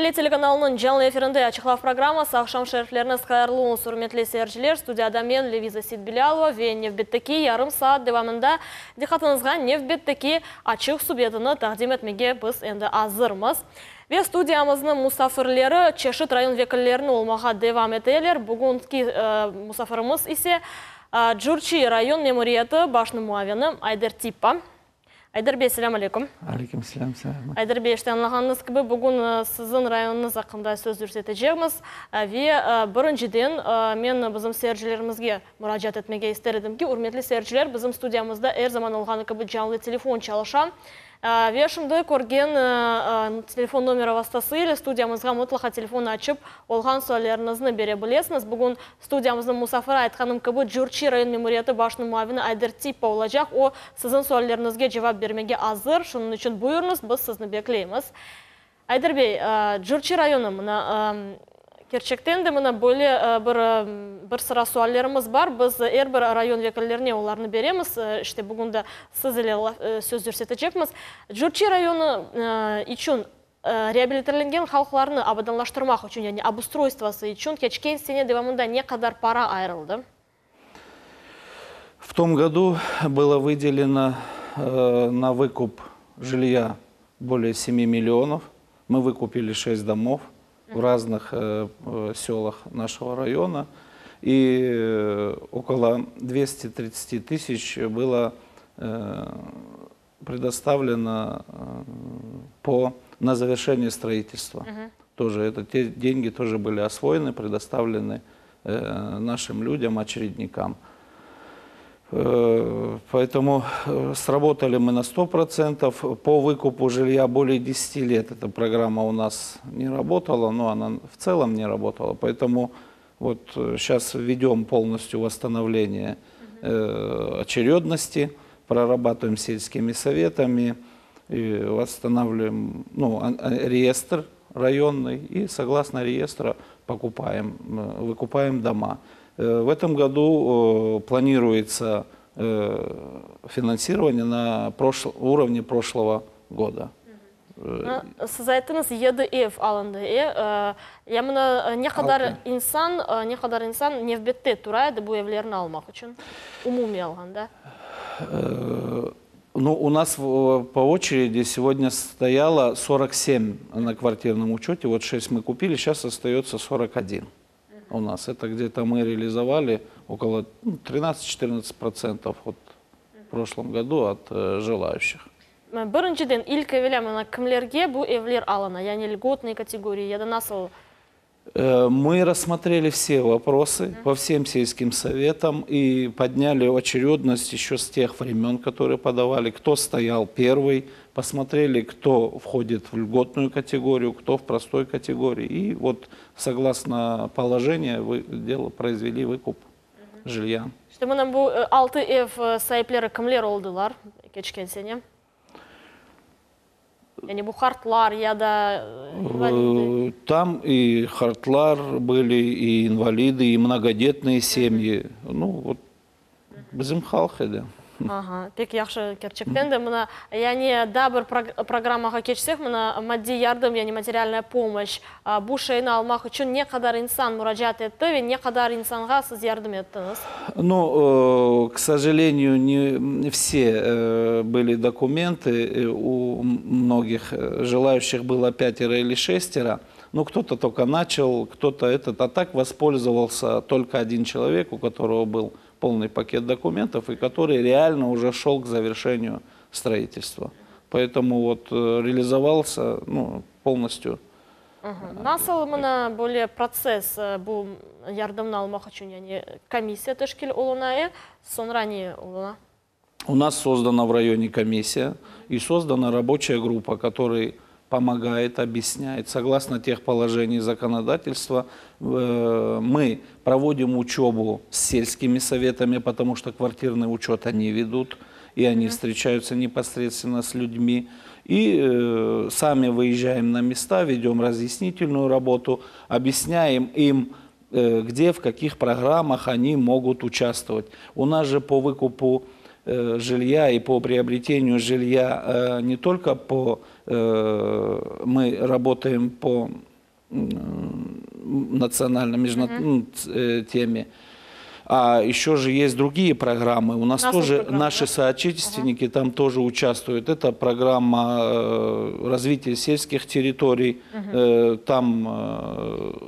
Телеканалының жаңлы эфирінде ачықлав программасы ақшам шерифлерінің қайырлуын сүрметлі серджілер студияда мен Левиза Сидбилялова ве Невбеттеки ярым саат девамында дихатыңызға Невбеттеки ачық субъедіні тақдим етмеге біз енді азырмыз. Ве студиямыздың мұсафирлері Чешит район векілерінің олмаға девам етелер. Бүгінгі мұсафирымыз исе Джурчи район мемориеті башны муавені Айдар Типпа. Айдар бей, сәлем алейкум. Алейкум сәлем, сәлем. Айдар бей, іштенлағаныңыз кібі бүгін сіздің районыңыз ақында сөз жүрсетежегіміз. Ве біріншіден мен біздің серджілерімізге мұражат етмеге істердім ки, үрметлі серджілер біздің студиямызда әр заман олғаны кібі жаңлы телефон чалышам. Ве шымды көрген телефон номері вастасы или студиямызға мұтлақа телефон açып, олған сөйлеріңізді бере білесіңіз. Бүгін студиямыздың мұсафыры айтқаным кібі Джурчи район мемориеті башының муавини Айдар Типпа олacak. О сіздің сөйлеріңізге жауап бермеге азыр. Шының үшін бұйырыңыз, біз сізді беклейміз. Айдар бей, Джурчи районы мұна Керчектен де мұна бөлі бір sıra суаллеріміз бар. Біз бір район векілеріне оларыны береміз. Іште бүгінді сіз еле сөз жүрсетечекміз. Джурчи районы үшін реабилитирленген халықларыны абаданлаштырмақ үшін, яғни обустройствосы үшін кечкен сене девамында не қадар пара айырылды? В том году было выделено на выкуп жилья более 7 миллионов. Мы выкупили 6 домов в разных селах нашего района, и около 230 тысяч было предоставлено на завершение строительства. Тоже те деньги тоже были освоены, предоставлены нашим людям, очередникам. Поэтому сработали мы на 100%. По выкупу жилья более 10 лет эта программа у нас не работала, но она в целом не работала. Поэтому вот сейчас ведем полностью восстановление очередности, прорабатываем сельскими советами, и восстанавливаем реестр районный и согласно реестру выкупаем дома. В этом году планируется финансирование на уровне прошлого года. Сіз айттыңыз, еді ев алынды. Ямына не қадар инсан невбетте тұрайды бұл евлерін алмақ үшін? Умуми алғанда? У нас по очереди сегодня стояло 47 на квартирном учете. Вот 6 мы купили, сейчас остается 41. У нас это где-то мы реализовали около 13-14% в прошлом году от желающих. Біріншіден, ilk evlemena кімлерге бұл evler алына, яғни льготные категории, яда насыл? Мы рассмотрели все вопросы по всем сельским советам и подняли очередность еще с тех времен, которые подавали, кто стоял первый, посмотрели, кто входит в льготную категорию, кто в простой категории. И вот согласно положению произвели выкуп жилья. Что мы нам бұл 6 ev сайыплері кімлер олдылар, кечкен сене? Яғни бұл хартлар, яда инвалиды? Там и хартлар были, и инвалиды, и многодетные семьи. Ну, вот, bizim halk еді. Пек яқшы керчектен де мұна, яғни да бір программаға кечсек, мұна мадди ярдым, яғни материальная помощь, бұл шайны алмақ үшін не қадар инсан мұражат етті, ве не қадар инсанға сіз ярдым еттіңіз? Ну, к сожалению, не все были документы, у многих желающих было 5 или 6. Ну, кто-то только начал, кто-то а так воспользовался только один человек, у которого был полный пакет документов, и который реально уже шел к завершению строительства. Поэтому вот реализовался полностью. Насыл мына более процесс бұл ярдымны алмақ үшін, яғни комиссия тәшкіл олына, sonra не олына? У нас создана в районе комиссия и создана рабочая группа, которая помогает, объясняет. Согласно тех положений законодательства, мы проводим учебу с сельскими советами, потому что квартирный учет они ведут, и они встречаются непосредственно с людьми. И сами выезжаем на места, ведем разъяснительную работу, объясняем им, где, в каких программах они могут участвовать. У нас же по выкупу жилья и по приобретению жилья не только мы работаем по национально-международной теме. А еще же есть другие программы. У нас тоже наши соотечественники там тоже участвуют. Это программа развития сельских территорий. Там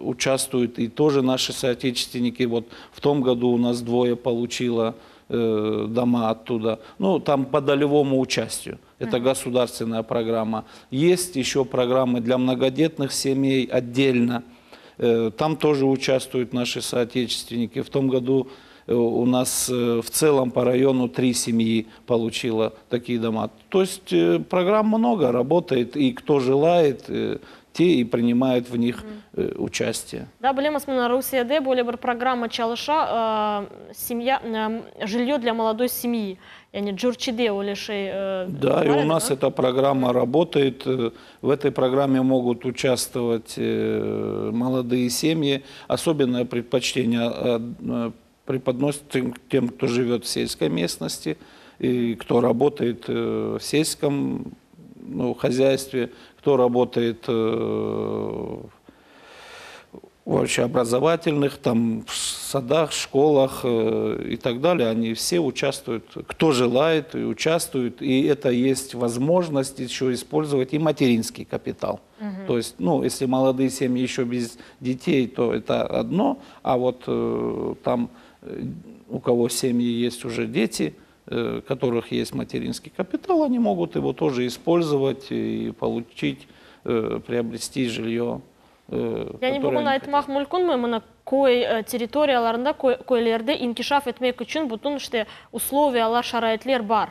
участвуют и тоже наши соотечественники. Вот в том году у нас 2 получило дома оттуда. Ну, там по долевому участию. Это государственная программа. Есть еще программы для многодетных семей отдельно. Там тоже участвуют наши соотечественники. В том году у нас в целом по району 3 семьи получило такие дома. То есть программ много, работает, и кто желает, те и принимают в них участие. Да, білеміз мына Русияда более бір программа чалыша жилье для молодой семьи. Yani Джурчиде олешей. Да, и у нас эта программа работает. В этой программе могут участвовать молодые семьи. Особенное предпочтение преподносит тем, кто живет в сельской местности и кто работает в сельском хозяйстве, кто работает в общеобразовательных, там, в садах, школах и так далее. Они все участвуют, кто желает, и участвуют. И это есть возможность еще использовать и материнский капитал. То есть, ну, если молодые семьи еще без детей, то это одно. А вот там, у кого семьи есть уже дети, у которых есть материнский капитал, они могут его тоже использовать и получить, приобрести жилье. Yani bugün айтмақ мүмкін ме, мына кой территорияларында, койлерде инкишаф etmek için bütün işte условиялар, шарайтлер бар.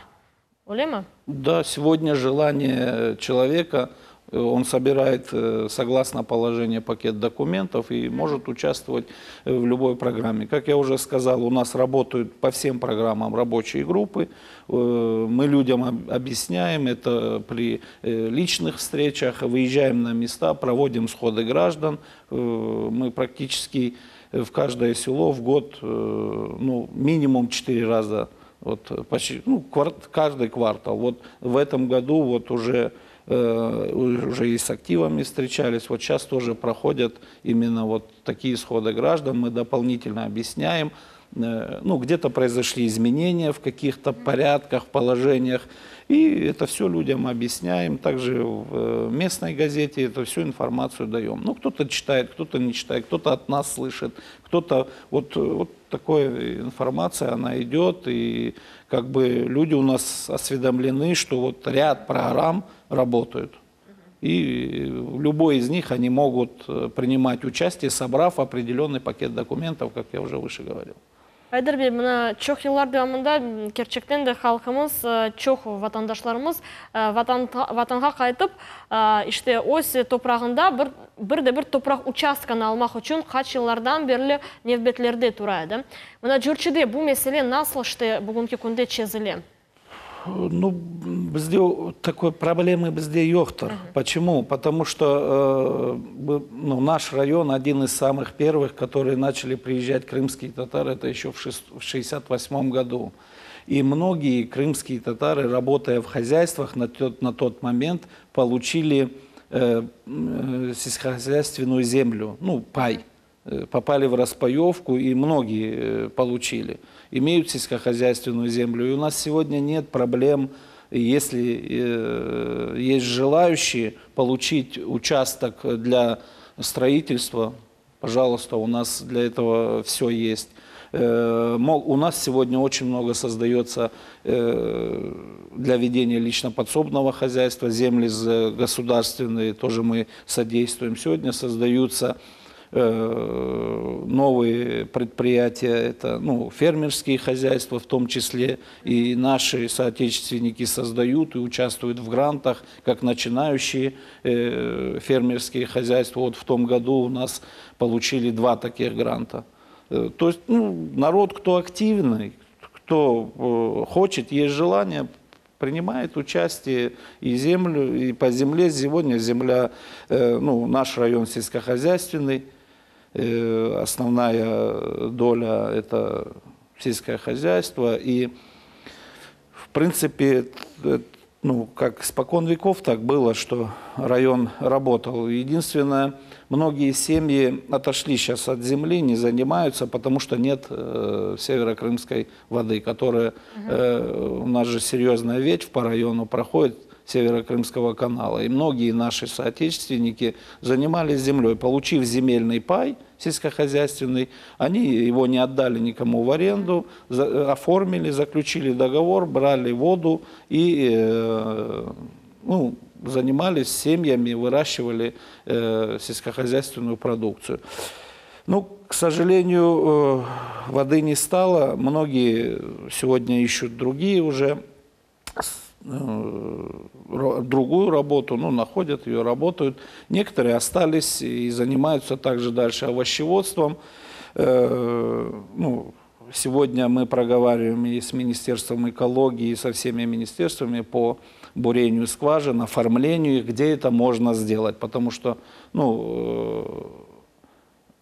Оле ме? Да, сегодня желание человека, он собирает согласно положению пакет документов и может участвовать в любой программе. Как я уже сказал, у нас работают по всем программам рабочие группы. Мы людям объясняем это при личных встречах, выезжаем на места, проводим сходы граждан. Мы практически в каждое село в год, ну, минимум 4 раза, вот, почти, ну, каждый квартал. Вот в этом году вот уже и с активами встречались, вот сейчас тоже проходят именно вот такие сходы граждан, мы дополнительно объясняем, ну, где-то произошли изменения в каких-то порядках, положениях, и это все людям объясняем, также в местной газете эту всю информацию даем. Ну, кто-то читает, кто-то не читает, кто-то от нас слышит, кто-то, вот такая информация, она идет, и как бы люди у нас осведомлены, что вот ряд программ работают. И в любой из них они могут принимать участие, собрав определенный пакет документов, как я уже выше говорил. Айдарбек, мына чоқ еллар давамында керчектен де халқымыз, чоқ ватандашларымыз ватанға қайтып, іште ось топрағында бір топрақ участканы алмақ үшін қач еллардан берлі невбетлерде турайды. Мына жүрчіде бұл меселе насыл іште бүгінгі күнде чезіле? Ну, такой проблемы бізде жоқтар. Почему? Потому что наш район один из самых первых, которые начали приезжать крымские татары, это еще в 1968 году. И многие крымские татары, работая в хозяйствах на тот момент, получили сельскохозяйственную землю, ну, пай. Попали в распаевку, и многие получили. Имеют сельскохозяйственную землю. И у нас сегодня нет проблем, если есть желающие получить участок для строительства. Пожалуйста, у нас для этого все есть. У нас сегодня очень много создается для ведения лично подсобного хозяйства. Земли государственные тоже мы содействуем. Сегодня создаются новые предприятия, это, ну, фермерские хозяйства в том числе, и наши соотечественники создают и участвуют в грантах, как начинающие фермерские хозяйства. Вот в том году у нас получили 2 таких гранта. То есть, ну, народ, кто активный, кто хочет, есть желание, принимает участие и землю, и по земле. Сегодня земля, ну, наш район сельскохозяйственный, основная доля – это сельское хозяйство. И, в принципе, Ну, как испокон веков так было, что район работал. Единственное, многие семьи отошли сейчас от земли, не занимаются, потому что нет северокрымской воды, которая, у нас же серьезная ветвь по району проходит Северокрымского канала. И многие наши соотечественники занимались землей, получив земельный пай сельскохозяйственный, они его не отдали никому в аренду, оформили, заключили договор, брали воду и ну, занимались семьями, выращивали сельскохозяйственную продукцию. Ну, к сожалению, воды не стало. Многие сегодня ищут другие уже, другую работу, ну, находят ее, работают. Некоторые остались и занимаются также дальше овощеводством. Ну, сегодня мы проговариваем и с Министерством экологии, и со всеми министерствами по бурению скважин, оформлению их, где это можно сделать. Потому что, ну,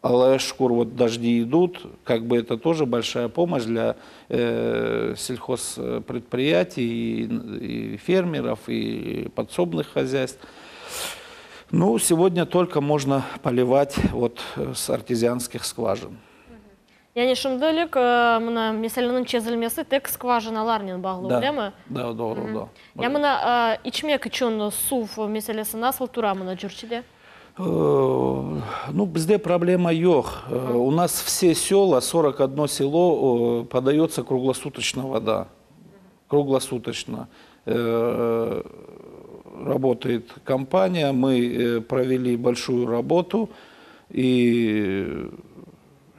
Алай-Шкур, вот дожди идут, как бы это тоже большая помощь для сельхозпредприятий, и фермеров, и подсобных хозяйств. Ну, сегодня только можно поливать вот с артезианских скважин. Яни шымдылык, мына меселенің чезілмесі тек скважиналармен бағылу, Да, білемі? да, да. Я мына ичмек үшін сув меселесі насыл тура мына жүрчіде? Ну, бізде проблема yok. У нас все села, 41 село, подается круглосуточно вода. Круглосуточно. Работает компания, мы провели большую работу, и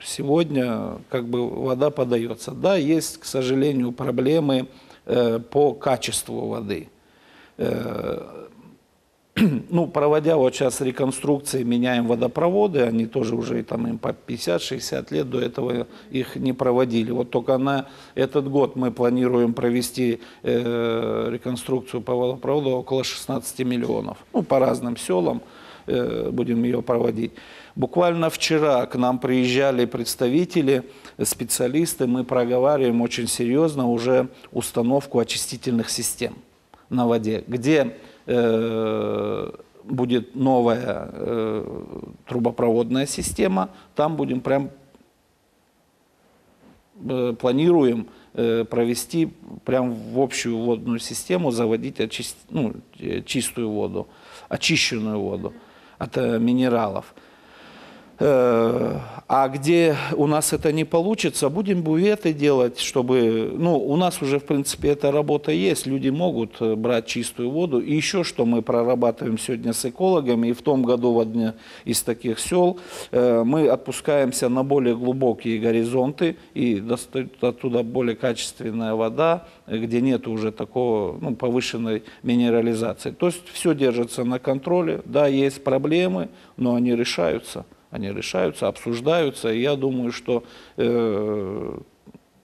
сегодня как бы вода подается. Да, есть, к сожалению, проблемы по качеству воды. Ну, проводя вот сейчас реконструкции, меняем водопроводы, они тоже уже там им по 50-60 лет, до этого их не проводили. Вот только на этот год мы планируем провести реконструкцию по водопроводу около 16 миллионов. Ну, по разным селам будем ее проводить. Буквально вчера к нам приезжали представители, специалисты, мы проговариваем очень серьезно уже установку очистительных систем на воде, где будет новая трубопроводная система, там будем прям, планируем провести прям в общую водную систему, заводить чистую воду, очищенную воду от минералов. А где у нас это не получится, будем бюветы делать, чтобы... Ну, у нас уже, в принципе, эта работа есть, люди могут брать чистую воду. И еще что мы прорабатываем сегодня с экологами, и в том году в одне из таких сел мы отпускаемся на более глубокие горизонты, и достают оттуда более качественная вода, где нет уже такого, ну, повышенной минерализации. То есть все держится на контроле, да, есть проблемы, но они решаются. Они решаются, обсуждаются, и я думаю, что мы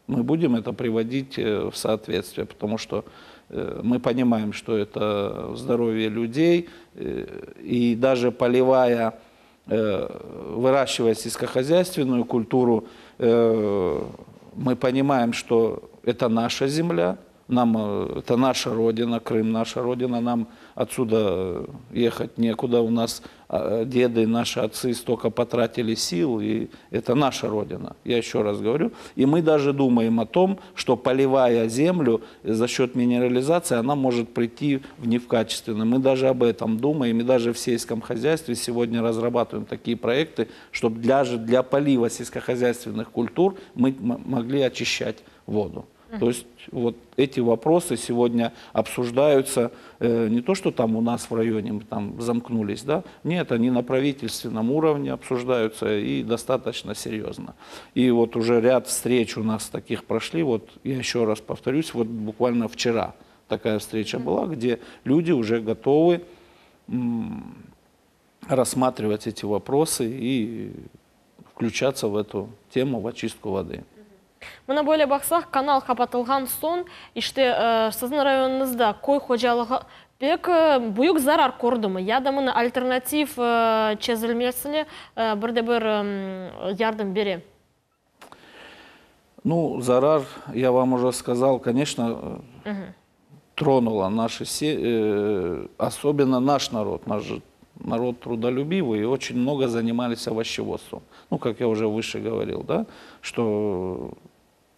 будем это приводить в соответствие, потому что мы понимаем, что это здоровье людей, и даже поливая, выращивая сельскохозяйственную культуру, мы понимаем, что это наша земля, это наша родина, Крым наша родина, нам отсюда ехать некуда, у нас деды, наши отцы столько потратили сил, и это наша родина, я еще раз говорю. И мы даже думаем о том, что поливая землю за счет минерализации, она может прийти в невкачественное. Мы даже об этом думаем, и даже в сельском хозяйстве сегодня разрабатываем такие проекты, чтобы даже для полива сельскохозяйственных культур мы могли очищать воду. То есть вот эти вопросы сегодня обсуждаются, не то, что там у нас в районе там замкнулись, да, нет, они на правительственном уровне обсуждаются и достаточно серьезно. И вот уже ряд встреч у нас таких прошли, вот я еще раз повторюсь, вот буквально вчера такая встреча была, где люди уже готовы рассматривать эти вопросы и включаться в эту тему, в очистку воды. Мына бөле бақсақ, канал қапатылған сон, іште сіздің районыңызда қой қожалығы пек бұйық зарар көрді ме? Яда мына альтернатив чезілмесіне бірде-бір ярдым бере? Ну, зарар, я вам уже сказал, конечно, тронуло особенно наш народ трудолюбивый, и очень много занимались овощеводством. Ну, как я уже выше говорил, да, что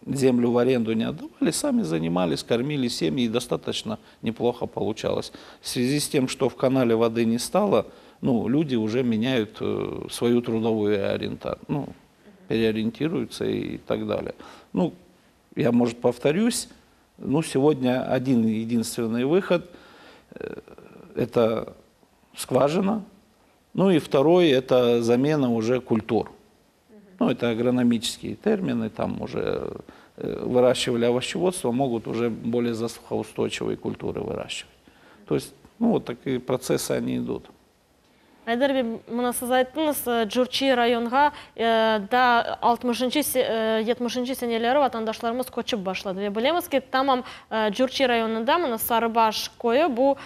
землю в аренду не отдавали, сами занимались, кормили семьи, и достаточно неплохо получалось. В связи с тем, что в канале воды не стало, ну, люди уже меняют свою трудовую ориентацию, ну, переориентируются и так далее. Ну, я, может, повторюсь, ну, сегодня один единственный выход – это скважина, ну и второй – это замена уже культур. Ну, это агрономические термины, там уже выращивали овощеводство, могут уже более засухоустойчивые культуры выращивать. То есть, ну, вот такие процессы, они идут. Айдарбек, мына сіз айттыңыз, Журчи районға да 60-70 сенелері ватандашларымыз көчіп башлады. Білеміз ки, тамам Журчи районында мына Сарыбаш койы бұл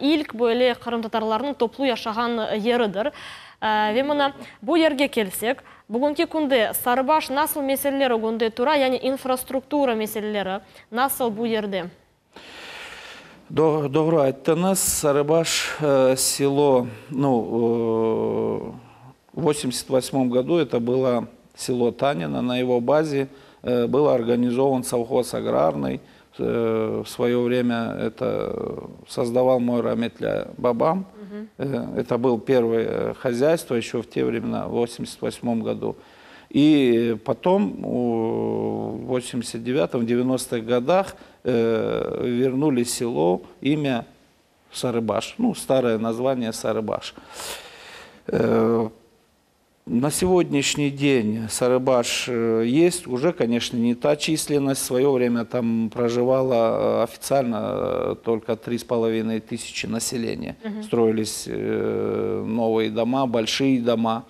илк бөлі қырым татарларының топлу яшаған ерідір. Мына бұл ерге келсек, бүгінгі күнде Сарыбаш насыл меселелері күнде тұра, яғни инфраструктура меселелері насыл бұл ерде? Добро айттыңыз. Сарыбаш село, ну, в 1988 году это было село Танино, на его базе был организован совхоз аграрный. В свое время это создавал мой рахметля Бабам. Это было первое хозяйство еще в те времена, в 1988 году. И потом, в 89-90-х годах, вернули село имя Сарыбаш, ну, старое название Сарыбаш. На сегодняшний день Сарыбаш есть, уже, конечно, не та численность, в свое время там проживало официально только 3500 населения. Строились новые дома, большие дома.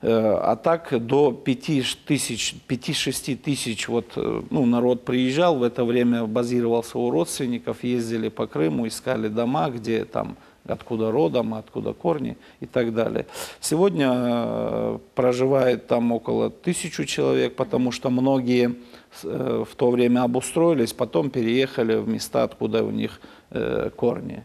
А так до 5-6 тысяч вот, ну, народ приезжал, в это время базировался у родственников, ездили по Крыму, искали дома, где там, откуда родом, откуда корни и так далее. Сегодня проживает там около 1000 человек, потому что многие в то время обустроились, потом переехали в места, откуда у них корни.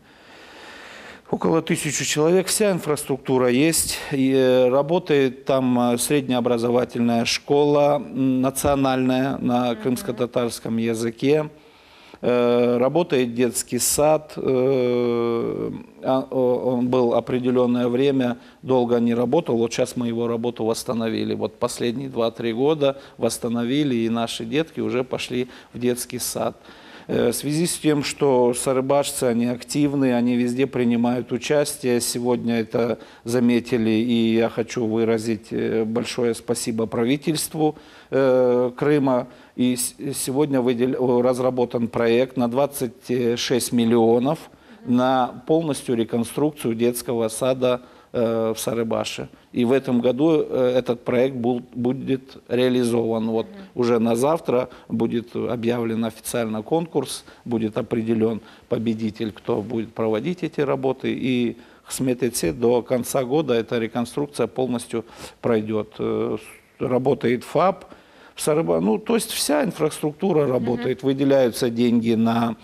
Около 1000 человек, вся инфраструктура есть, и работает там среднеобразовательная школа национальная на крымско-татарском языке, работает детский сад, он был определенное время, долго не работал, вот сейчас мы его работу восстановили, вот последние 2-3 года восстановили, и наши детки уже пошли в детский сад. В связи с тем, что сарыбашцы, они активны, они везде принимают участие, сегодня это заметили, и я хочу выразить большое спасибо правительству Крыма. И сегодня разработан проект на 26 миллионов на полностью реконструкцию детского сада в Сарыбаше. И в этом году этот проект будет реализован. Вот уже на завтра будет объявлен официально конкурс, будет определен победитель, кто будет проводить эти работы. И к сметеце до конца года эта реконструкция полностью пройдет. Работает ФАП в Сарыбаше. Ну, то есть вся инфраструктура работает. Выделяются деньги на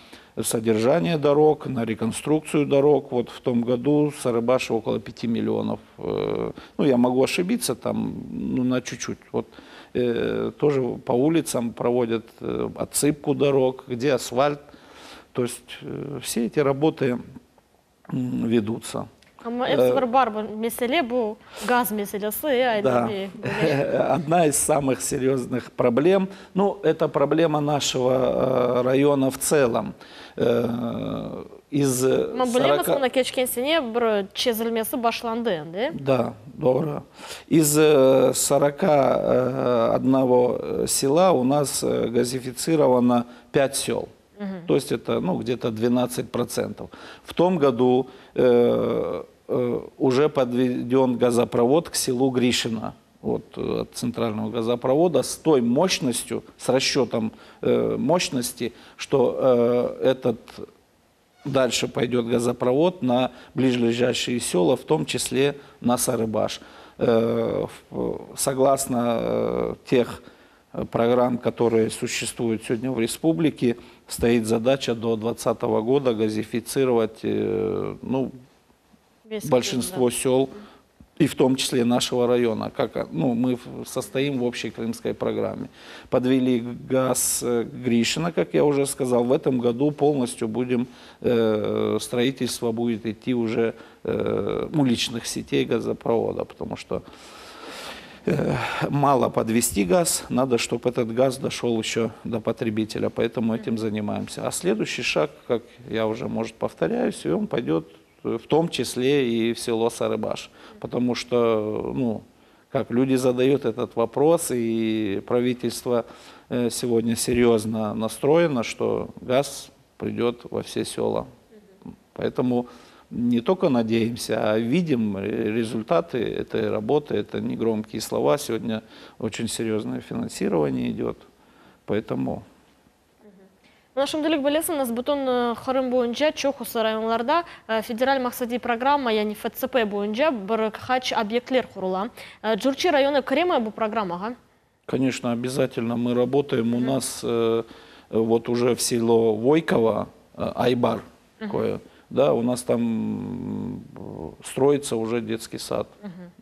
содержание дорог, на реконструкцию дорог. Вот в том году в Сарыбаше около 5 миллионов. Ну, я могу ошибиться там, ну, на чуть-чуть. Вот тоже по улицам проводят отсыпку дорог, где асфальт. То есть все эти работы ведутся. Газ меселесы, да. Одна из самых серьезных проблем, ну, это проблема нашего района в целом. Из 40... Да, добро. Из 41 села у нас газифицировано 5 сел. То есть это, ну, где-то 12%. В том году уже подведен газопровод к селу Гришино. Вот, от центрального газопровода с той мощностью, с расчетом мощности, что этот дальше пойдет газопровод на ближайшие села, в том числе на Сарыбаш. Согласно тех программ, которые существуют сегодня в республике, стоит задача до 2020 года газифицировать ну, большинство сел, и в том числе нашего района. Мы состоим в общей крымской программе. Подвели газ Гришина, как я уже сказал. В этом году полностью строительство будет идти уже уличных сетей газопровода, потому что мало подвести газ, надо, чтобы этот газ дошел еще до потребителя, поэтому этим занимаемся. А следующий шаг, как я уже, может, повторяюсь, и он пойдет в том числе и в село Сарыбаш, потому что, ну, как люди задают этот вопрос, и правительство сегодня серьезно настроено, что газ придет во все села. Поэтому не только надеемся, а видим результаты этой работы. Это не громкие слова. Сегодня очень серьезное финансирование идет. Поэтому... Нашымдылык білесіңіз, бұтын Қырым бойынша чоқ осы районларда федераль мақсади программа, яғни ФЦП бойынша бір хач объектлер құрыла. Джурчи районы кіреме бұл программаға? Конечно, обязательно мы работаем. У нас вот уже в село Войково, Айбар, да, у нас там строится уже детский сад.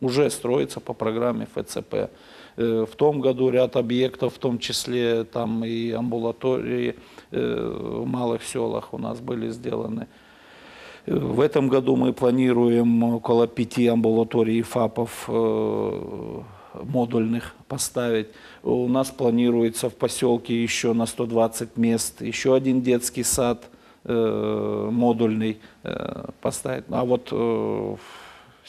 Уже строится по программе ФЦП. В том году ряд объектов, в том числе там и амбулатории в малых селах у нас были сделаны. В этом году мы планируем около 5 амбулаторий ФАПов модульных поставить. У нас планируется в поселке еще на 120 мест, еще один детский сад модульный поставить. А вот в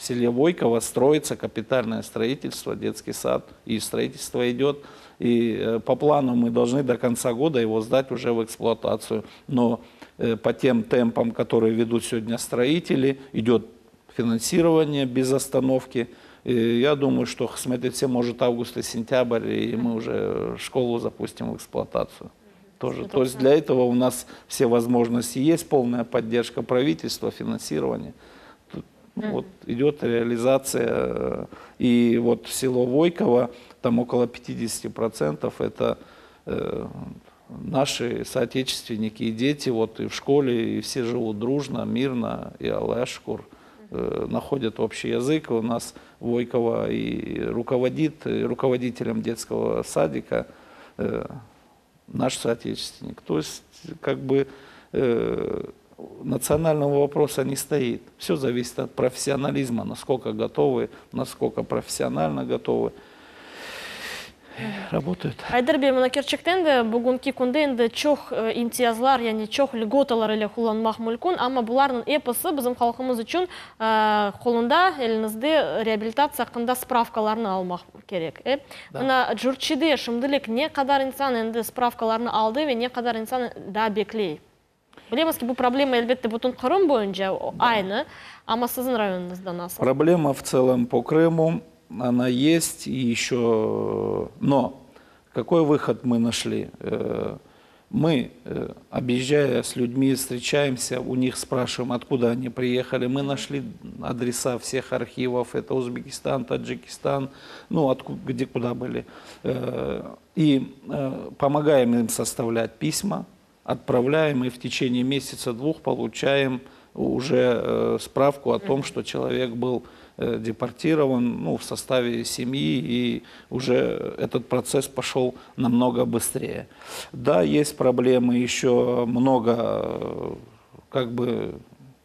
селе Войково строится капитальное строительство, детский сад, и строительство идет. И по плану мы должны до конца года его сдать уже в эксплуатацию. Но по тем темпам, которые ведут сегодня строители, идет финансирование без остановки. И я думаю, что смотрите, может август и сентябрь, и мы уже школу запустим в эксплуатацию. Тоже. То есть для этого у нас все возможности есть, полная поддержка правительства, финансирование. Вот идет реализация, и вот село Войково, там около 50% это наши соотечественники и дети, вот и в школе, и все живут дружно, мирно, и Аллах-шкур, находят общий язык. У нас Войково и руководит руководителем детского садика наш соотечественник. То есть как бы национального вопроса не стоит. Все зависит от профессионализма, насколько готовы, насколько профессионально готовы. Работают. Айдарбек, мына керчектен де бүгінгі күнде енді чоқ имтиязлар, яғни чоқ льготалар еле қолданмақ мүмкін, ama бұлардың эпосы біздің халқымыз үшін қолында еліңізде реабилитация хақында справкаларын алмақ керек. Мына жүрчиде шымдылық не қадар инсан енді справкаларын алды ве не қадар инсан да беклей. Білеміз ки, бұл проблема әлбетте бұтын Қырым бойынша айны, ama сіздің районыңызда насыл? Проблема в целом по Крыму. Она есть и еще, но какой выход мы нашли? Мы, объезжая с людьми, встречаемся, у них спрашиваем, откуда они приехали. Мы нашли адреса всех архивов, это Узбекистан, Таджикистан, ну, где куда были. И помогаем им составлять письма, отправляем, и в течение месяца-двух получаем уже справку о том, что человек был депортирован, ну, в составе семьи, и уже этот процесс пошел намного быстрее. Да, есть проблемы, еще много, как бы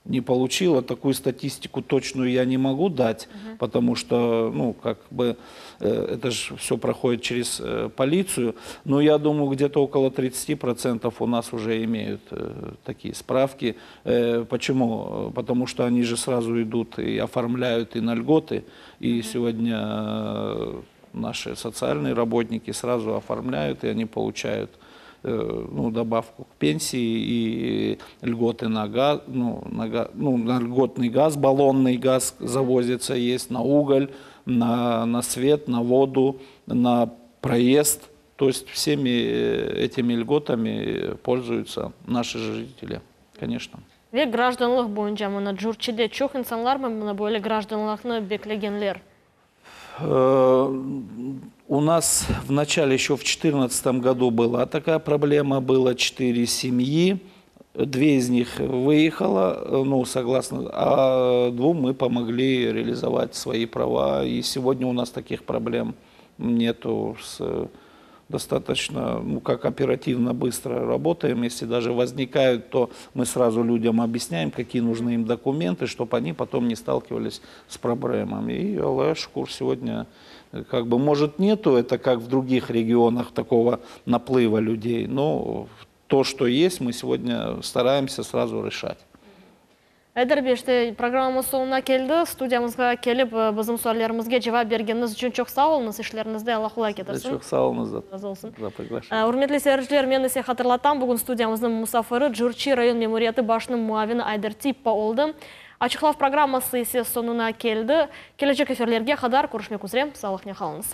не получила, такую статистику точную я не могу дать, потому что, ну, как бы, это же все проходит через полицию, но я думаю, где-то около 30% у нас уже имеют такие справки. Почему? Потому что они же сразу идут и оформляют и на льготы, и сегодня наши социальные работники сразу оформляют, и они получают ну, добавку к пенсии и льготы на газ, на льготный газ, баллонный газ завозится, есть на уголь, на свет, на воду, на проезд. То есть всеми этими льготами пользуются наши жители, конечно. Ve гражданлық бойынша мұны жүрчіде чоқ инсанлар ма мұны бөлі гражданлықны беклегенлер? У нас в начале, еще в 2014 году была такая проблема, было 4 семьи, 2 из них выехало, ну, согласно, а 2 мы помогли реализовать свои права, и сегодня у нас таких проблем нету, достаточно, ну, как оперативно, быстро работаем. Если даже возникают, то мы сразу людям объясняем, какие нужны им документы, чтобы они потом не сталкивались с проблемами. И Аллах шукур, сегодня, как бы, может, нету, это как в других регионах такого наплыва людей, но то, что есть, мы сегодня стараемся сразу решать. Әдірбешті программамыз соңына келді. Студиямызға келіп, біздің суалларымызға жауап бергеніңіз үшін çok sağ olunuz. İşlerinizde Allah kolay getirsin. Çok sağ olunuz за приглашение. Урметлі сәріжілер, мен есе қатырлатам. Бүгін студиямыздың мұсафыры Джурчи район мемориеті башының муавины Айдар Типпа олды. Ачықлав программасы есе соңына келді. Келешек эфирлерге қадар көрішмек үзрем. Саулық не қалыңыз.